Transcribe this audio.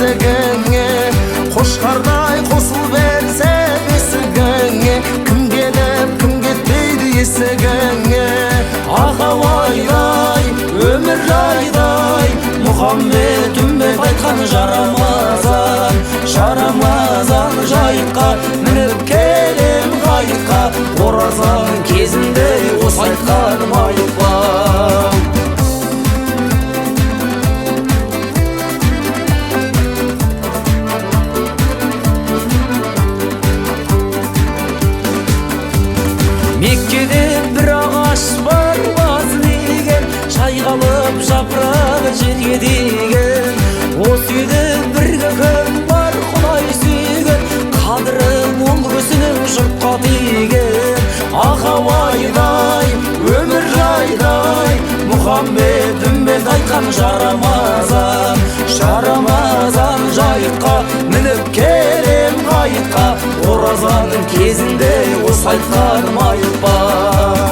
есігіңе, қошқардай қосыл берсе бесігіңе, кім келіп кім кетпейді есігіңе. Ағауайдай өмір жайдай, Мұхаммед үмбет айтқан жарамазан, жарамазан жайыққа мініп келем ғайыққа, оразаның кезінде осы айтқаным айықпа. Меккеде бір ағаш бар базы деген, шайқалып жапырағы жерге деген. Осы үйде бір көкем бар Құдай сүйген, қадірі мол көсінің жұртқа тиген. Ағауайдай өмір жайдай, Мұхаммед үмбет айтқан жарамазан, жарамазан жайыққа мініп келем ғайыққа, оразаның кезінде осы айтқаным айықпа.